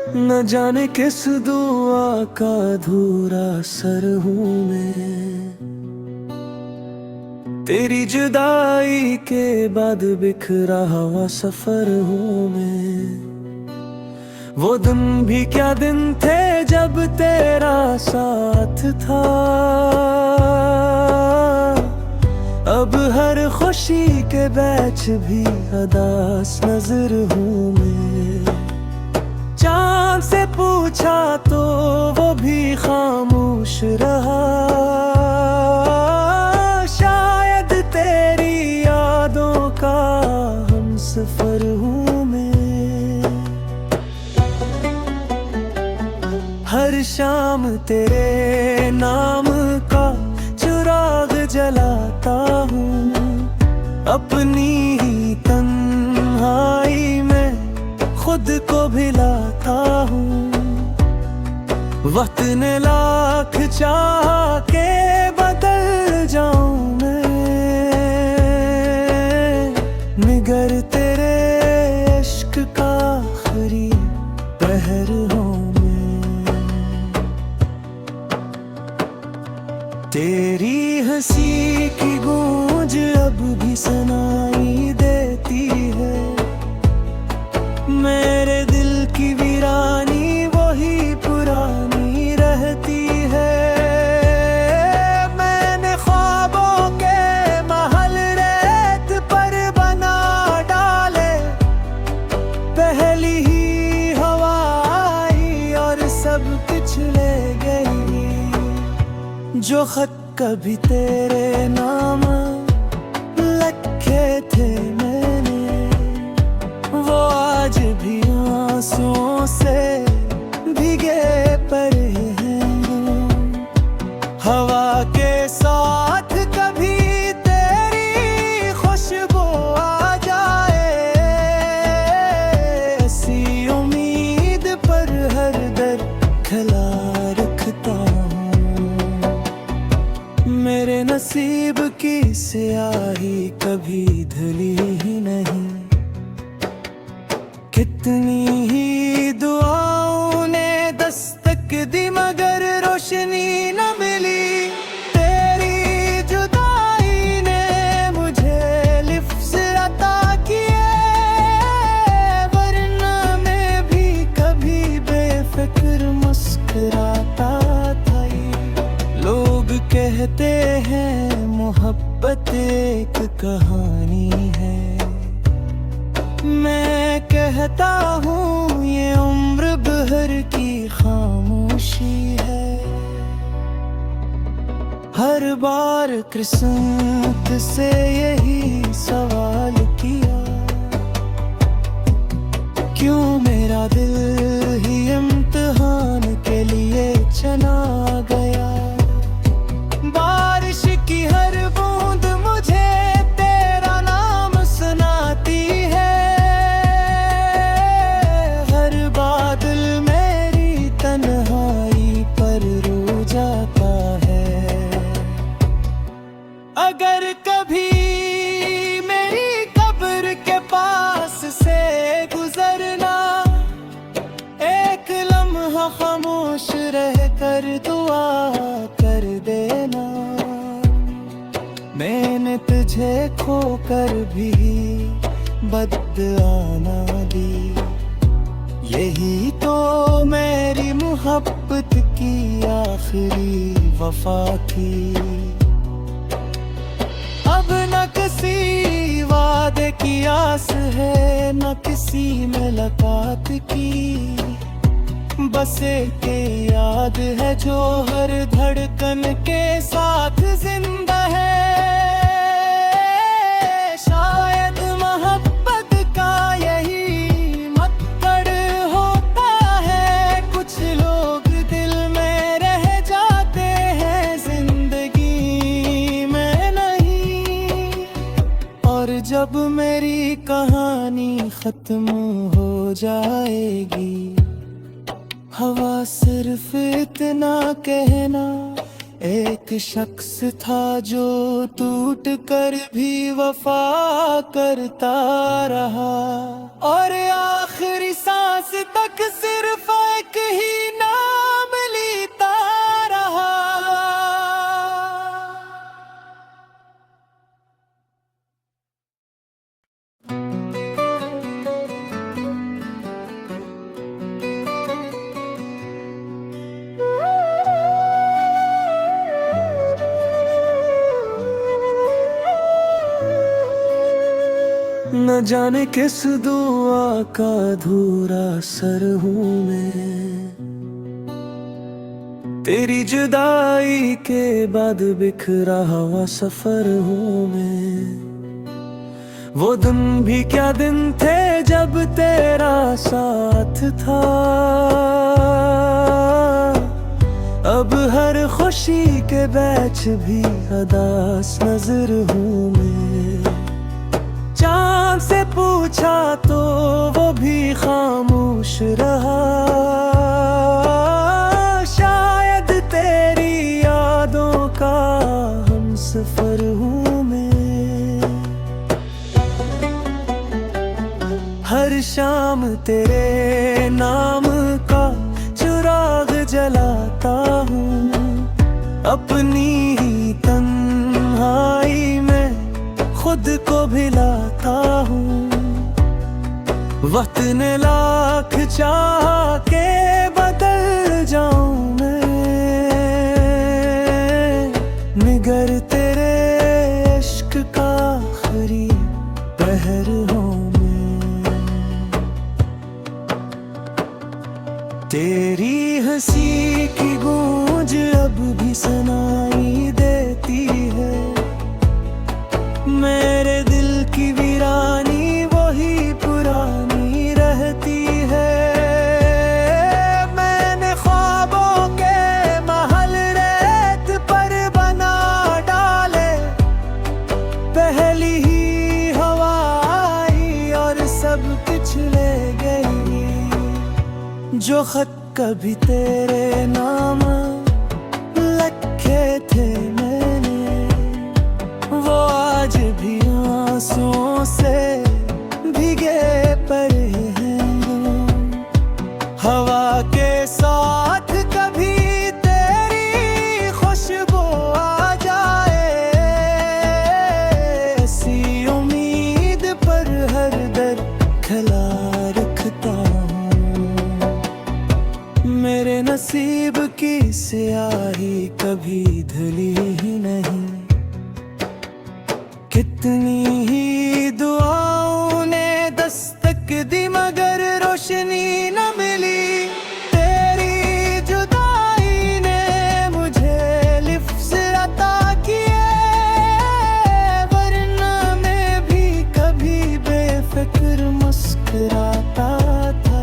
न जाने किस दुआ का अधूरा सर हूँ मैं। तेरी जुदाई के बाद बिखरा हुआ सफर हूँ मैं। वो दिन भी क्या दिन थे जब तेरा साथ था। अब हर खुशी के बैच भी अदास नजर हूँ मैं। चांद से पूछा तो वो भी खामोश रहा। शायद तेरी यादों का हमसफर हूँ मैं। हर शाम तेरे नाम का चिराग जलाता हूँ। अपनी ही तन्हाई में खुद को भिलाता हूँ। वक्त ने लाख चाह के बदल जाऊं मैं। निगर तेरे इश्क का आखिरी पहर हूँ मैं। तेरी हंसी की गूंज अब भी सुनाई देती है। मेरे दिल की वीरानी वही पुरानी रहती है। मैंने ख्वाबों के महल रेत पर बना डाले। पहली ही हवा आई और सब कुछ ले गई। जो खत कभी तेरे नाम लिखे थे मैंने, वो आज भी आंसुओं से भीगे पड़े हैं। हवा के साथ कभी तेरी खुशबू आ जाए। ऐसी उम्मीद पर हर दर खला रखता हूँ। मेरे नसीब की स्याही कभी धुली ही नहीं। कितनी ही दुआओं ने दस्तक दी मगर रोशनी न मिली। तेरी जुदाई ने मुझे लिफ्ज़ अता किए। वरना मैं भी कभी बेफिक्र मुस्कुराता था। लोग कहते हैं मोहब्बत एक कहानी है। मैं कहता हूँ ये उम्र भर की खामोशी है। हर बार किस्मत से यही सवाल किया, क्यों मेरा दिल ही इम्तिहान के लिए चला गया। बारिश की हर बूंद मुझे तेरा नाम सुनाती है। हर बादल मेरी तन्हाई पर रो जाता है। अगर कभी मेरी कब्र के पास से गुजरना, एक लम्हा खामोश रह कर दुआ कर देना। मैंने तुझे खोकर भी बदआना दी। यही तो मेरी मोहब्बत की आखिरी वफा थी। अब न किसी वादे की आस है, न किसी मुलाकात की। बस एक याद है जो हर धड़कन के साथ जिंदा है। शायद मोहब्बत का यही मकसद होता है। कुछ लोग दिल में रह जाते हैं, जिंदगी में नहीं। और जब मेरी कहानी खत्म हो जाएगी, हवा सिर्फ इतना कहना, एक शख्स था जो टूट कर भी वफा करता रहा। और आखिरी सांस तक सिर्फ न जाने किस दुआ का अधूरा सर हूँ मैं। तेरी जुदाई के बाद बिखरा हुआ सफर हूँ मैं। वो दिन भी क्या दिन थे जब तेरा साथ था। अब हर खुशी के बैच भी अदास नजर हूँ मैं। चाँद से पूछा तो वो भी खामोश रहा। शायद तेरी यादों का हमसफर हूँ मैं। हर शाम तेरे नाम का चिराग जलाता हूँ। अपनी ही तन्हाई में खुद को भिलाता हूँ। वक्त ने लाख चाह के बदल जाऊं मैं। निगर तेरे इश्क का आखिरी पहर हूँ मैं। तेरी हंसी की गूंज अब भी सुनाई देती है। मेरे दिल की वीरानी वही पुरानी रहती है। मैंने ख्वाबों के महल रेत पर बना डाले। पहली ही हवा आई और सब कुछ ले गई। जो खत कभी तेरे नाम लिखे थे मैंने, वो आज भी आंसुओं से भीगे पड़े हैं। हवा के साथ कभी तेरी खुशबू आ जाए। ऐसी उम्मीद पर हर दर खला रखता हूँ। मेरे नसीब की स्याही कभी धुली ही नहीं। कितनी ही दुआओं ने दस्तक दी मगर रोशनी न मिली। तेरी जुदाई ने मुझे लिफ्ज़ अता किए। वरना मैं भी कभी बेफिक्र मुस्कुराता था।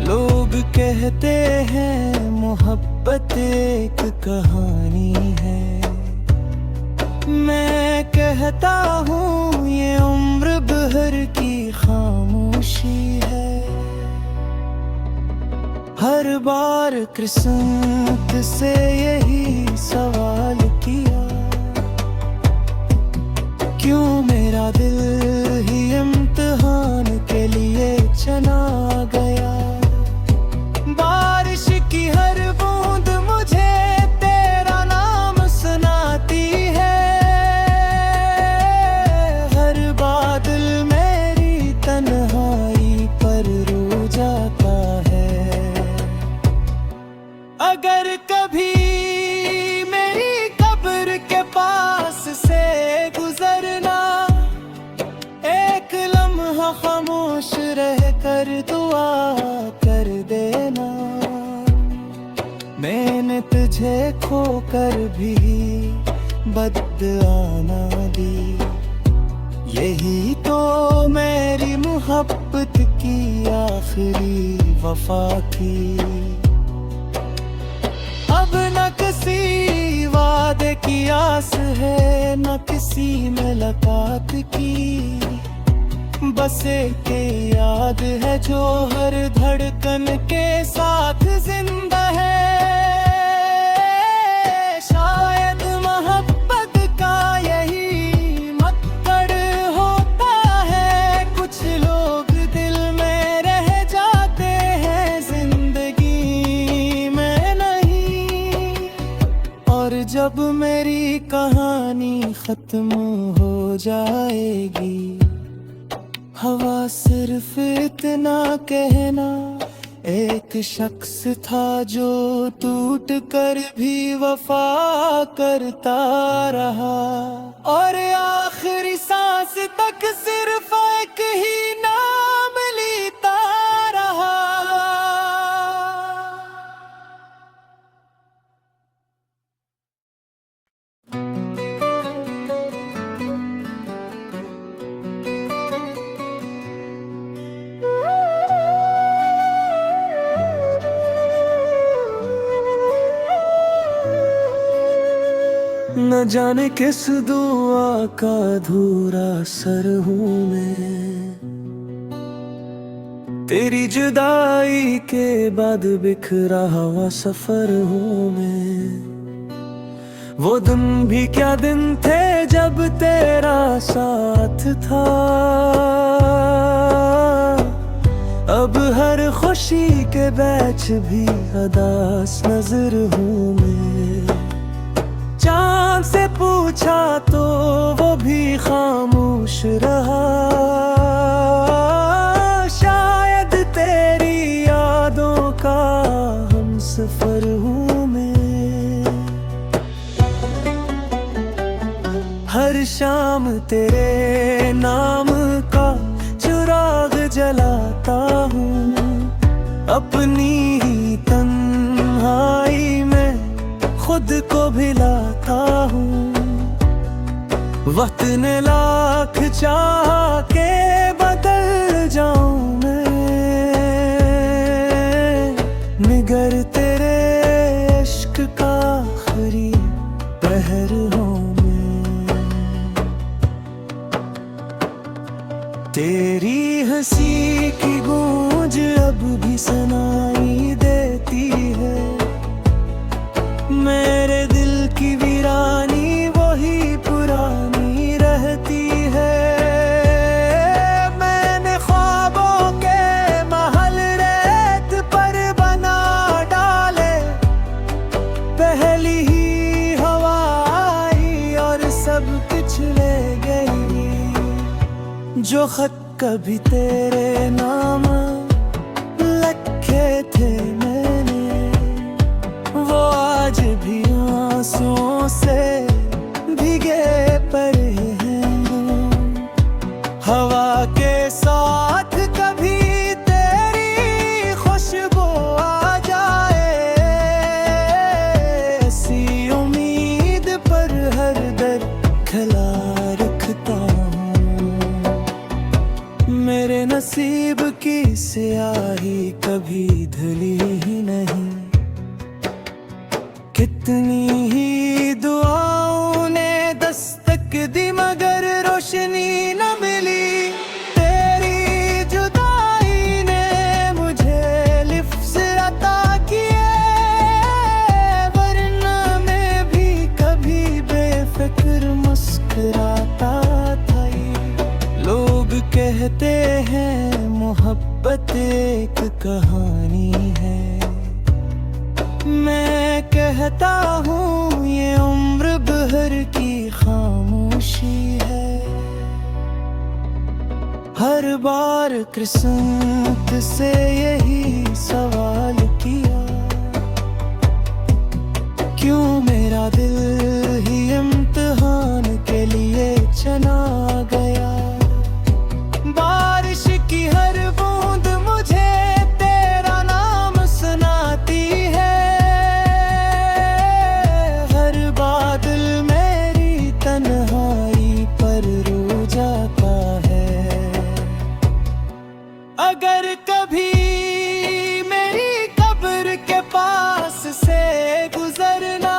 लोग कहते हैं मोहब्बत एक कहानी है। मैं कहता हूँ ये उम्र भर की खामोशी है। हर बार किस्मत से यही सवाल किया। क्यों मेरा दिल ही इम्तिहान के लिए चला गया। बारिश की हर बूंद मुझे तेरा नाम सुनाती है। हर बादल मेरी तन्हाई पर रो जाता है। अगर कभी मेरी कब्र के पास से गुजरना, एक लम्हा खामोश रह कर दुआ कर देना। मैंने तुझे खोकर भी बदआना दी। यही तो मेरी मोहब्बत की आखिरी वफा थी। अब न किसी वादे की आस है, न किसी मुलाकात की। बस एक याद है जो हर धड़कन के साथ जिंदा है। शायद मोहब्बत का यही मकसद होता है। कुछ लोग दिल में रह जाते हैं, जिंदगी में नहीं। और जब मेरी कहानी खत्म हो जाएगी, हवा सिर्फ इतना कहना, एक एक शख्स था जो टूट कर भी वफा करता रहा, और आखिरी सांस तक सिर्फ एक ही नाम लेता रहा। न जाने किस दुआ का अधूरा असर हूँ मैं, तेरी जुदाई के बाद बिखरा हुआ सफर हूँ मैं। वो दिन भी क्या दिन थे जब तेरा साथ था, अब हर खुशी के बैच भी अदास नजर हूँ मैं। चाँद से पूछा तो वो भी खामोश रहा, शायद तेरी यादों का हमसफर हूँ मैं। हर शाम तेरे नाम का चिराग जलाता हूँ, अपनी ही तन्हाई में खुद को भिलाता हूँ। वक्त ने लाख चाह के बदल जाऊं मैं, निगर तेरे इश्क का आखिरी पहर हूँ मैं। तेरी हंसी की गूंज अब भी सुनाई देती है, मेरे दिल की वीरानी वही पुरानी रहती है। मैंने ख्वाबों के महल रेत पर बना डाले, पहली ही हवा आई और सब कुछ ले गई। जो खत कभी तेरे नाम लिखे थे मैंने, वो आज भी आंसुओं से भीगे पड़े हैं। हवा के साथ कभी तेरी खुशबू आ जाए, ऐसी उम्मीद पर हर दर खला रखता हूँ। मेरे नसीब की स्याही कभी धुली ही नहीं, कितनी ही दुआओं ने दस्तक दी मगर रोशनी न मिली। तेरी जुदाई ने मुझे लिफ्ज़ अता किए, वरना मैं भी कभी बेफिक्र मुस्कुराता था। लोग कहते हैं मोहब्बत एक कहानी है, मैं कहता हूँ ये उम्र भर की खामोशी है। हर बार किस्मत से यही सवाल किया, क्यों मेरा दिल ही इम्तिहान के लिए चला गया। बारिश की हर बूंद मुझे तेरा नाम सुनाती है, हर बादल मेरी तन्हाई पर रो जाता है। अगर कभी मेरी कब्र के पास से गुजरना,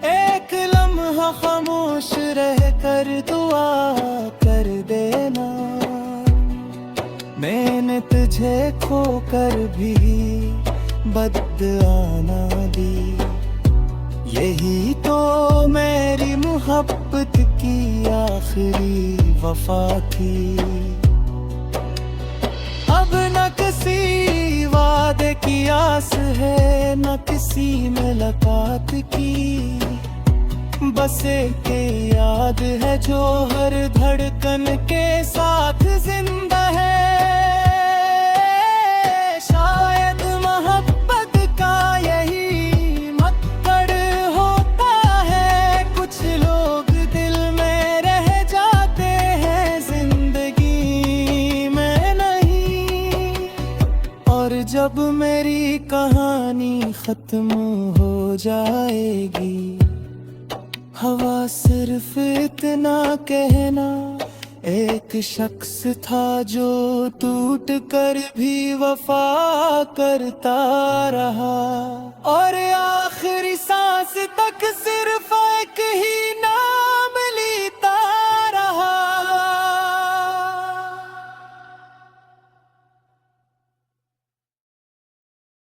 एक लम्हा खामोश रह कर दुआ कर देना। मैंने तुझे खोकर भी बदआना दी, यही तो मेरी मोहब्बत की आखिरी वफा थी। अब न किसी वादे की आस है, न किसी मुलाकात की, बस एक याद है जो हर धड़कन के साथ जिंदा है। शायद मेरी कहानी खत्म हो जाएगी। हवा सिर्फ इतना कहना, एक शख्स था जो टूट कर भी वफा करता रहा, और आखिरी सांस तक